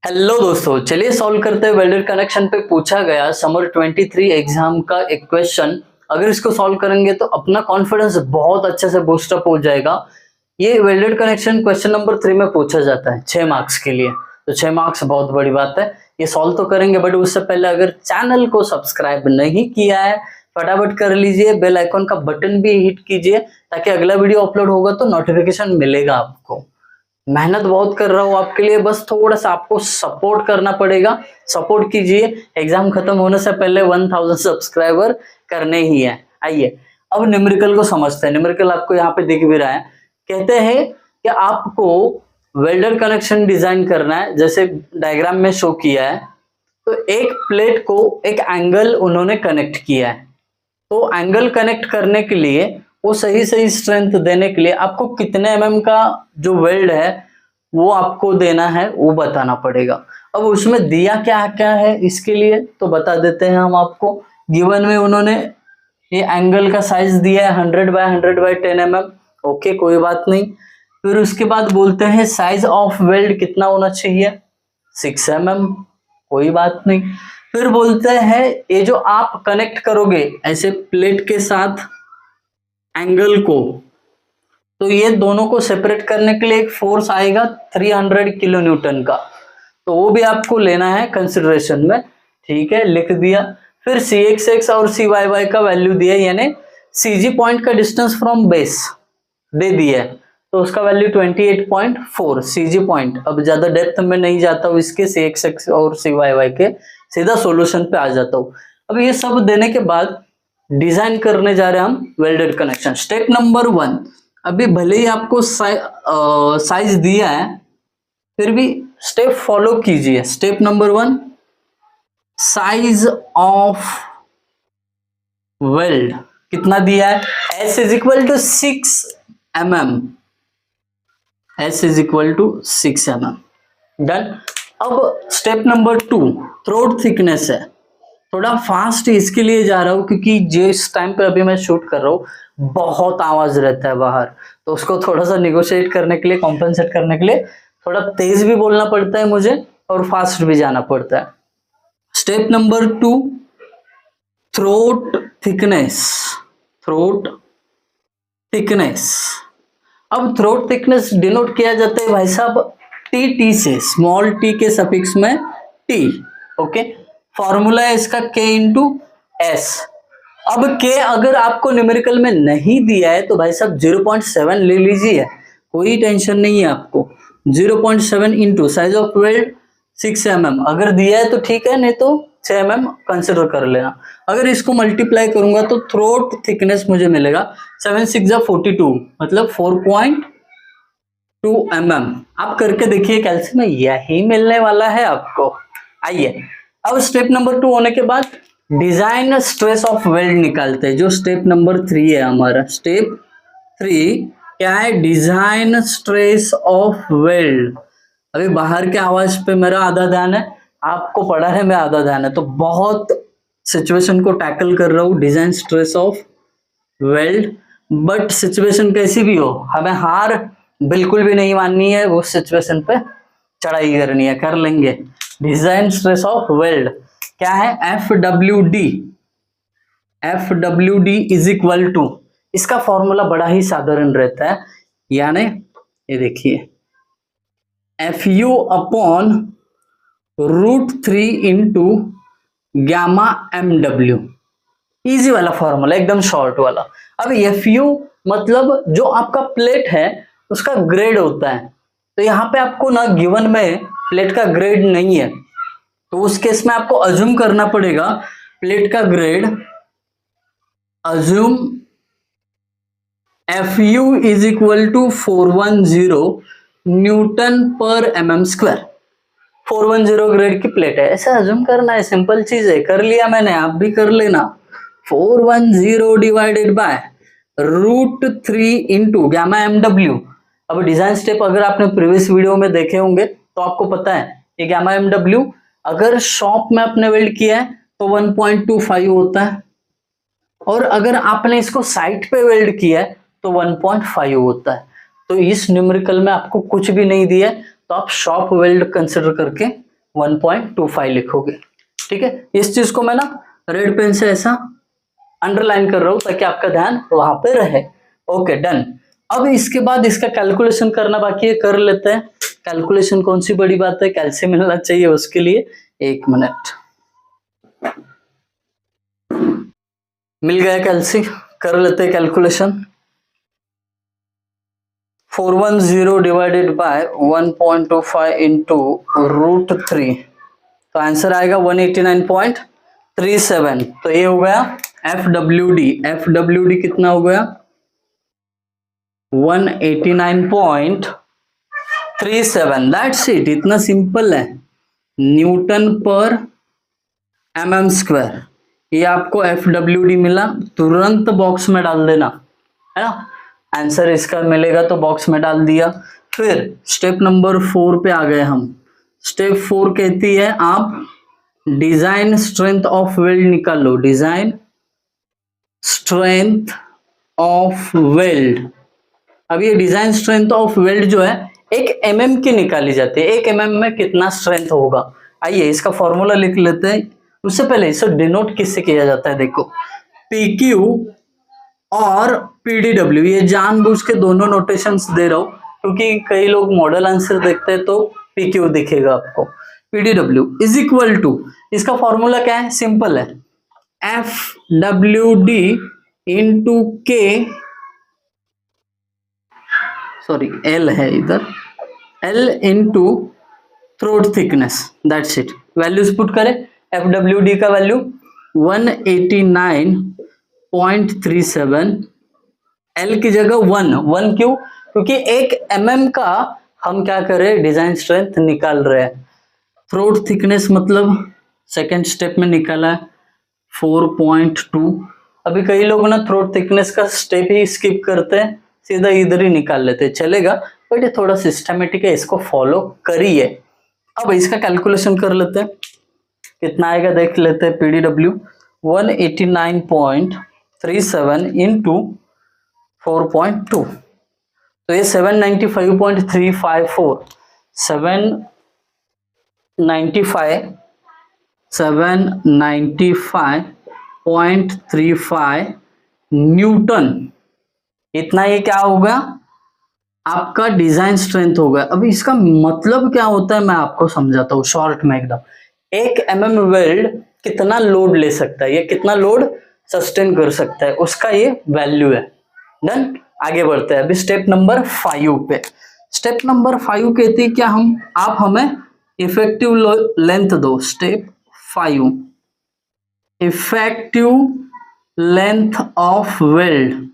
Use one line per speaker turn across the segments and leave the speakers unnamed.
Hello दोस्तों, चलिए solve करते हैं। वेल्डेड कनेक्शन पे पूछा गया समर 23 एग्जाम का एक क्वेश्चन। अगर इसको सॉल्व करेंगे तो अपना कॉन्फिडेंस बहुत अच्छे से बूस्टअप हो जाएगा। ये वेल्डेड कनेक्शन क्वेश्चन नंबर 3 में पूछा जाता है 6 मार्क्स के लिए, तो 6 मार्क्स बहुत बड़ी बात है। ये सॉल्व तो करेंगे, बट उससे पहले अगर चैनल को सब्सक्राइब नहीं किया है फटाफट कर लीजिए, बेल आइकॉन का बटन भी हिट कीजिए ताकि अगला वीडियो अपलोड होगा तो नोटिफिकेशन मिलेगा आपको। मेहनत बहुत कर रहा हूँ आपके लिए, बस थोड़ा सा आपको सपोर्ट करना पड़ेगा। सपोर्ट कीजिए, एग्जाम खत्म होने से पहले 1000 सब्सक्राइबर करने ही है। आइए अब न्यूमेरिकल को समझते हैं। न्यूमेरिकल आपको यहाँ पे दिख भी रहा है। कहते हैं कि आपको वेल्डेड कनेक्शन डिजाइन करना है, जैसे डायग्राम में शो किया है। तो एक प्लेट को एक एंगल उन्होंने कनेक्ट किया है, तो एंगल कनेक्ट करने के लिए वो सही स्ट्रेंथ देने के लिए आपको कितने mm का जो वेल्ड है वो आपको देना है, वो बताना पड़ेगा। अब उसमें दिया क्या क्या है इसके लिए तो बता देते हैं हम आपको। गिवन में उन्होंने ये एंगल का साइज दिया है 100 बाय 100 बाय 10 mm। ओके, कोई बात नहीं। फिर उसके बाद बोलते हैं साइज ऑफ वेल्ड कितना होना चाहिए, 6 mm। कोई बात नहीं। फिर बोलते हैं ये जो आप कनेक्ट करोगे ऐसे प्लेट के साथ एंगल को, तो ये दोनों को सेपरेट करने के लिए एक फोर्स आएगा 300 किलो न्यूटन का, तो वो भी आपको लेना है कंसिडरेशन में। ठीक है, लिख दिया। फिर CXX और CYY का वैल्यू दिया, यानी CG पॉइंट का डिस्टेंस फ्रॉम बेस दे दिया है, तो उसका वैल्यू 28.4 CG पॉइंट। अब ज्यादा डेप्थ में नहीं जाता हूँ इसके CXX और CYY के, सीधा सॉल्यूशन पे आ जाता हूँ। अब ये सब देने के बाद डिजाइन करने जा रहे हैं हम वेल्डेड कनेक्शन। स्टेप नंबर 1, अभी भले ही आपको साइज दिया है फिर भी स्टेप फॉलो कीजिए। Step number 1, size of weld कितना दिया है, S is equal to 6 mm। S is equal to 6 mm। Done. अब स्टेप नंबर 2, थ्रोट थिकनेस है। थोड़ा फास्ट इसके लिए जा रहा हूँ क्योंकि जिस टाइम पे अभी मैं शूट कर रहा हूँ बहुत आवाज रहता है बाहर, तो उसको थोड़ा सा निगोशिएट करने के लिए, कॉम्पेंसेट करने के लिए थोड़ा तेज भी बोलना पड़ता है मुझे और फास्ट भी जाना पड़ता है। Step number 2, throat thickness. Throat thickness, अब थ्रोट थिकनेस डिनोट किया जाता है भाई साहब TT से, स्मॉल t के सफिक्स में t। ओके, फॉर्मूला है इसका K इंटू S। अब K अगर आपको न्यूमेरिकल में नहीं दिया है तो भाई साहब 0.7 ले लीजिए, कोई टेंशन नहीं है आपको। 0.7 into size of weld 6 mm, अगर दिया है तो ठीक है, नहीं तो 6 mm कंसिडर कर लेना। अगर इसको मल्टीप्लाई करूंगा तो थ्रोट थिकनेस मुझे मिलेगा 7 6 42, मतलब 4.2 mm। आप करके देखिए कैल्शियम में, यही मिलने वाला है आपको। आइए अब स्टेप नंबर 2 होने के बाद डिजाइन स्ट्रेस ऑफ वेल्ड निकालते हैं, जो स्टेप नंबर 3 है हमारा। स्टेप 3 क्या है, डिजाइन स्ट्रेस ऑफ वेल्ड। अभी बाहर के आवाज पे मेरा आधा ध्यान है, आपको पढ़ा है मैं आधा ध्यान है, तो बहुत सिचुएशन को टैकल कर रहा हूँ। Design stress of weld, but situation कैसी भी हो हमें हार बिल्कुल भी नहीं माननी है, वो सिचुएशन पे चढ़ाई करनी है, कर लेंगे। डिजाइन स्ट्रेस ऑफ वेल्ड क्या है, FWD। FWD is equal to, इसका फॉर्मूला बड़ा ही साधारण रहता है, यानी ये देखिए FU upon √3 into gamma MW। Easy वाला फॉर्मूला, एकदम शॉर्ट वाला। अब FU मतलब जो आपका प्लेट है उसका ग्रेड होता है, तो यहाँ पे आपको ना गिवन में प्लेट का ग्रेड नहीं है, तो उस केस में आपको अज्यूम करना पड़ेगा प्लेट का grade. Assume FU is equal to 410 newton पर mm स्क्वायर। 410 ग्रेड की प्लेट है, ऐसा अज्यूम करना है, सिंपल चीज है, कर लिया मैंने, आप भी कर लेना। 410 divided by √3 into gamma MW। अब डिजाइन स्टेप अगर आपने प्रीवियस वीडियो में देखे होंगे तो आपको पता है ये गामा MW अगर शॉप में आपने वेल्ड किया है तो 1.25 होता है, और अगर आपने इसको साइट पे वेल्ड किया है तो 1.5 होता है। तो इस न्यूमेरिकल में आपको कुछ भी नहीं दिया है, तो आप शॉप वेल्ड कंसिडर करके 1.25 लिखोगे। ठीक है, इस चीज को मैं ना रेड पेन से ऐसा अंडरलाइन कर रहा हूं ताकि आपका ध्यान वहां पे रहे। Okay done. अब इसके बाद इसका कैलकुलेशन करना बाकी है, कर लेते हैं। कैलकुलेशन कौन सी बड़ी बात है, कैल्शियम मिलना चाहिए उसके लिए। 1 मिनट, मिल गया कैल्शियम, कर लेते हैं कैलकुलेशन। 410 डिवाइडेड बाय 1.25 इंटू √3, तो आंसर आएगा 189.37। तो ये हो गया FWD। FWD कितना हो गया 189.37। दैट्स इट, इतना सिंपल है। न्यूटन पर mm², ये आपको FWD मिला, तुरंत बॉक्स में डाल देना, है ना। आंसर इसका मिलेगा तो बॉक्स में डाल दिया। फिर स्टेप नंबर 4 पे आ गए हम। स्टेप 4 कहती है आप डिजाइन स्ट्रेंथ ऑफ वेल्ड निकालो। Design strength of weld. अब ये डिजाइन स्ट्रेंथ ऑफ वेल्ड जो है 1 mm की निकाली जाती है। 1 mm में कितना स्ट्रेंथ होगा, आइए इसका फॉर्मूला लिख लेते हैं। उससे पहले इसे डिनोट किससे किया जाता है, देखो PQ और PDW, ये जानबूझ के दोनों नोटेशंस दे रहा हूं क्योंकि कई लोग मॉडल आंसर देखते हैं तो PQ दिखेगा आपको। PDW इज इक्वल टू, इसका फॉर्मूला क्या है, सिंपल है, FWD into K, sorry L है इधर, L into throat thickness. That's it. Values put करें, FWD का वैल्यू 189.37, L की जगह 1 क्यों, क्योंकि 1 mm का हम क्या करें, डिजाइन स्ट्रेंथ निकाल रहे हैं। थ्रोट थिकनेस मतलब सेकेंड स्टेप में निकाला है 4.2। अभी कई लोग ना थ्रोट थिकनेस का स्टेप ही स्किप करते हैं, सीधा इधर ही निकाल लेते हैं, चलेगा, बट ये थोड़ा सिस्टमेटिक है, इसको फॉलो करिए। अब इसका कैलकुलेशन कर लेते हैं, कितना आएगा देख लेते हैं। PDW 189.37 इंटू 4.2, तो ये 795.354, 795.35 न्यूटन, इतना ये क्या होगा आपका डिजाइन स्ट्रेंथ होगा। अभी इसका मतलब क्या होता है मैं आपको समझाता हूँ शॉर्ट में एकदम। 1 mm वेल्ड कितना लोड ले सकता है, ये कितना लोड सस्टेन कर सकता है, उसका ये वैल्यू है। डन, आगे बढ़ते हैं अभी स्टेप नंबर 5 पे। स्टेप नंबर 5 कहती है क्या, आप हमें इफेक्टिव लेंथ दो। Step 5, effective length of weld,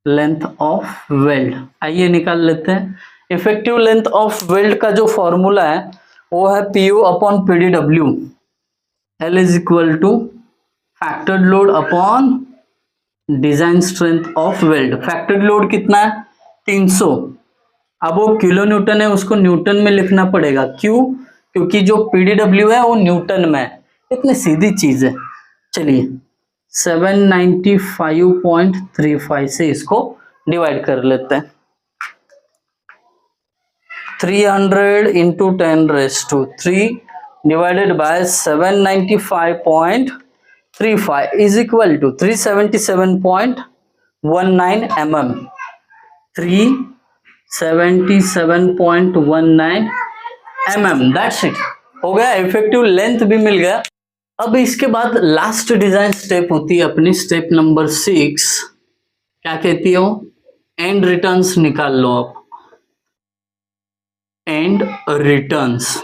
length of weld, आइए निकाल लेते हैं। इफेक्टिव लेंथ ऑफ वेल्ड का जो फॉर्मूला है वो है PU upon PDW, L is equal to factored load upon design strength of weld. Factored load कितना है 300, अब वो किलो न्यूटन है, उसको न्यूटन में लिखना पड़ेगा, क्यों, क्योंकि जो PDW है वो न्यूटन में है। इतनी सीधी चीज है। चलिए 795.35 से इसको डिवाइड कर लेते हैं। 300 into 10⁻³ divided by 795.35 is equal to 377.19 mm। 377.19 mm, that's it, हो गया। इफेक्टिव लेंथ भी मिल गया। अब इसके बाद लास्ट डिजाइन स्टेप होती है अपनी, स्टेप नंबर 6। क्या कहती हो, एंड रिटर्न्स निकाल लो आप, एंड रिटर्न्स।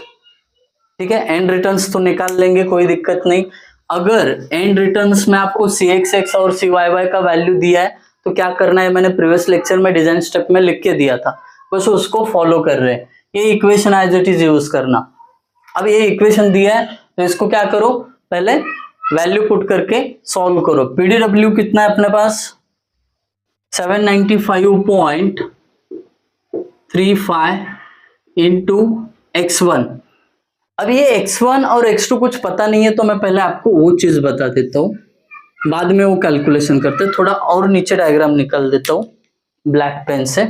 ठीक है, एंड रिटर्न्स तो निकाल लेंगे, कोई दिक्कत नहीं। अगर एंड रिटर्न्स में आपको CXX और CYY का वैल्यू दिया है तो क्या करना है, मैंने प्रीवियस लेक्चर में डिजाइन स्टेप में लिख के दिया था, बस उसको फॉलो कर रहे हैं। ये equation as it is use करना। अब ये इक्वेशन दिया है तो इसको क्या करो, पहले वैल्यू पुट करके सॉल्व करो। PDW कितना है अपने पास 795.35 इंटू x1। अब ये x1 और x2 कुछ पता नहीं है तो मैं पहले आपको वो चीज बता देता हूँ, बाद में वो कैलकुलेशन करते हैं। थोड़ा और नीचे डायग्राम निकाल देता हूँ ब्लैक पेन से,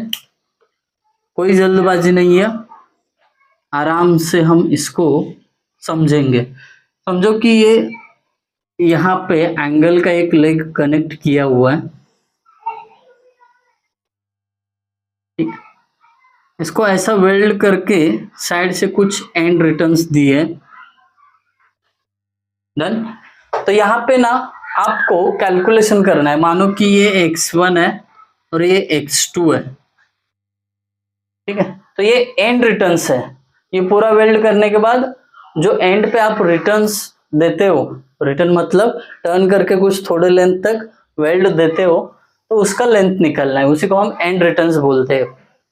कोई जल्दबाजी नहीं है। आराम से हम इसको समझेंगे। समझो कि ये यहाँ पे एंगल का एक लेग कनेक्ट किया हुआ है, ठीक। इसको ऐसा वेल्ड करके साइड से कुछ एंड रिटर्न्स दिए, डन। तो यहाँ पे ना आपको कैलकुलेशन करना है। मानो कि ये x1 है और ये x2 है, ठीक है। तो ये एंड रिटर्न्स है। ये पूरा वेल्ड करने के बाद जो एंड पे आप रिटर्न्स देते हो, रिटर्न मतलब टर्न करके कुछ थोड़े लेंथ तक वेल्ड देते हो, तो उसका लेंथ निकलना है, उसी को हम एंड रिटर्न्स बोलते हैं।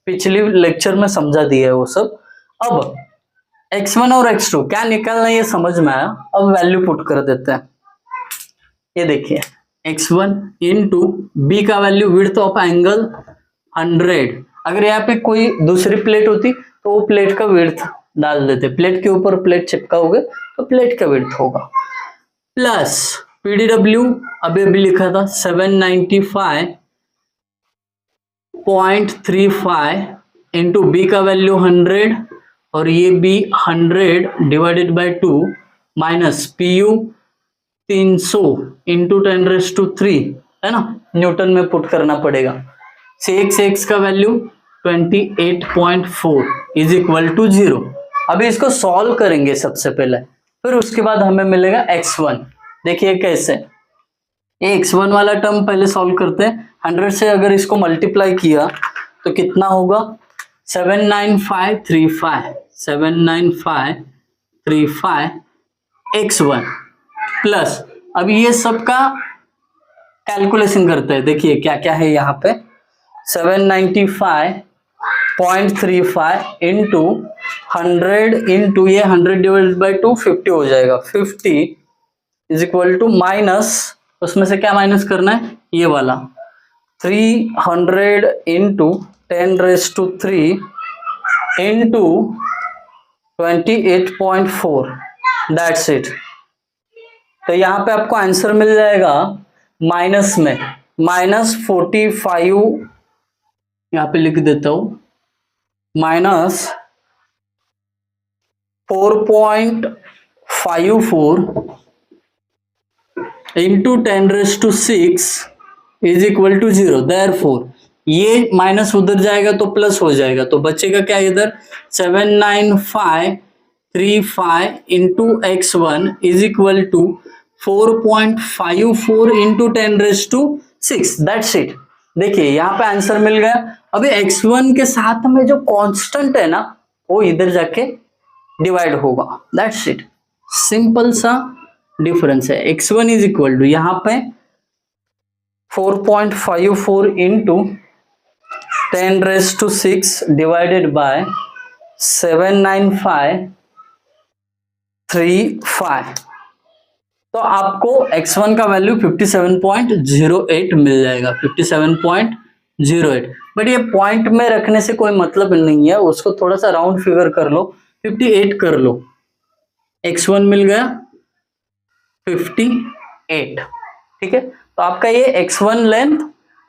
पिछली लेक्चर में समझा दिया है वो सब। अब x1 और x2 क्या निकालना है ये समझ में आया। अब वैल्यू पुट कर देते हैं। ये देखिए x1 इंटू बी का वैल्यू विड्थ ऑफ एंगल 100। अगर यहाँ पे कोई दूसरी प्लेट होती तो वो प्लेट का विड्थ डाल देते, प्लेट के ऊपर प्लेट चिपकाओगे तो प्लेट का विड्थ होगा, प्लस पीडीडब्ल्यू अभी लिखा था 795.35 इंटू बी का वैल्यू 100 और ये भी 100 डिवाइडेड बाय 2 माइनस पीयू 300 इंटू 10⁻³ है ना, न्यूटन में पुट करना पड़ेगा। x का वैल्यू 28.4 इज इक्वल टू 0। अभी इसको सॉल्व करेंगे सबसे पहले, फिर उसके बाद हमें मिलेगा x1। देखिए कैसे, ये x1 वाला टर्म पहले सॉल्व करते हैं। 100 से अगर इसको मल्टीप्लाई किया तो कितना होगा, 79535 x1 प्लस, अब ये सब का कैलकुलेशन करते हैं। देखिए क्या क्या है यहाँ पे, 795.35 इंटू 100 इंटू ये 100 डिवाइडेड बाई 2 50 हो जाएगा। 50 इज इक्वल टू माइनस, उसमें से क्या माइनस करना है, ये वाला 300 इंटू 10⁻³ इंटू 28.4, दैट्स इट। तो यहाँ पे आपको आंसर मिल जाएगा माइनस में -45, यहाँ पे लिख देता हूं, -4.54 into 10⁻6 is equal to 0। Therefore ये माइनस उधर जाएगा तो प्लस हो जाएगा, तो बचेगा क्या इधर, 79535 into x1 is equal to 4.54 into 10⁻6, that's it. देखिए यहाँ पे आंसर मिल गया। अभी x1 के साथ में जो कांस्टेंट है ना वो इधर जाके डिवाइड होगा, दैट्स इट। सिंपल सा डिफरेंस है। x1 इज इक्वल टू यहाँ पे 4.54 इंटू 10⁻6 डिवाइडेड बाय 79535, तो आपको x1 का वैल्यू 57.08 मिल जाएगा, 57.08। बट ये पॉइंट में रखने से कोई मतलब नहीं है, उसको थोड़ा सा राउंड फिगर कर लो, 58 कर लो। x1 मिल गया 58, ठीक है। तो आपका ये x1 लेंथ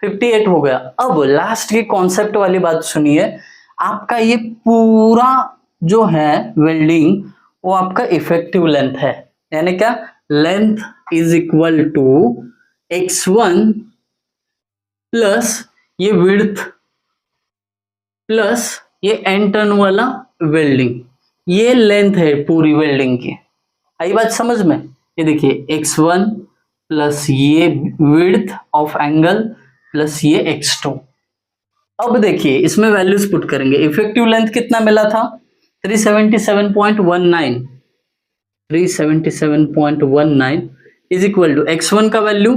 58 हो गया। अब लास्ट की कॉन्सेप्ट वाली बात सुनिए। आपका ये पूरा जो है वेल्डिंग वो आपका इफेक्टिव लेंथ है, यानी क्या, length is equal to x1 plus ये विड्थ प्लस ये एंड टर्न वाला वेल्डिंग, ये लेंथ है पूरी वेल्डिंग की। आई बात समझ में। ये देखिए x1 प्लस ये विड्थ ऑफ एंगल प्लस ये x2। अब देखिए इसमें वैल्यूज पुट करेंगे। इफेक्टिव लेंथ कितना मिला था, 377.19, 377.19 इज इक्वल टू x1 का वैल्यू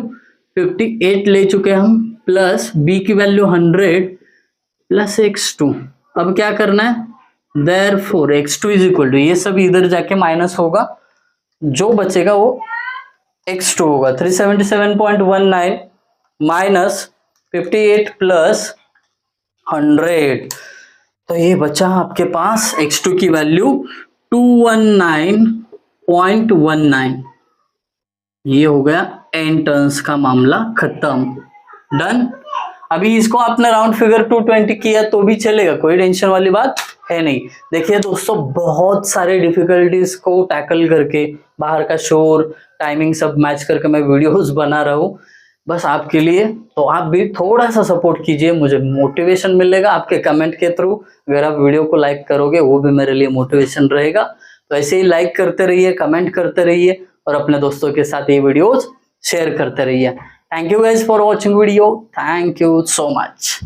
58 ले चुके हम, प्लस b की वैल्यू 100 प्लस x2। अब क्या करना है, therefore x2 is equal to, ये सब इधर जाके माइनस होगा, जो बचेगा वो x2 होगा। 377.19 माइनस 58 प्लस 100, तो ये बचा आपके पास x2 की वैल्यू 219.19। ये हो गया एंड टर्न्स का मामला खत्म, डन। अभी इसको आपने राउंड फिगर 220 किया तो भी चलेगा, कोई टेंशन वाली बात है नहीं। देखिए दोस्तों, बहुत सारे डिफिकल्टीज को टैकल करके, बाहर का शोर, टाइमिंग सब मैच करके मैं वीडियोस बना रहा हूँ बस आपके लिए। तो आप भी थोड़ा सा सपोर्ट कीजिए, मुझे मोटिवेशन मिलेगा आपके कमेंट के थ्रू। अगर आप वीडियो को लाइक करोगे वो भी मेरे लिए मोटिवेशन रहेगा। तो ऐसे ही लाइक करते रहिए, कमेंट करते रहिए और अपने दोस्तों के साथ ये वीडियोस शेयर करते रहिए। Thank you guys for watching video. Thank you so much.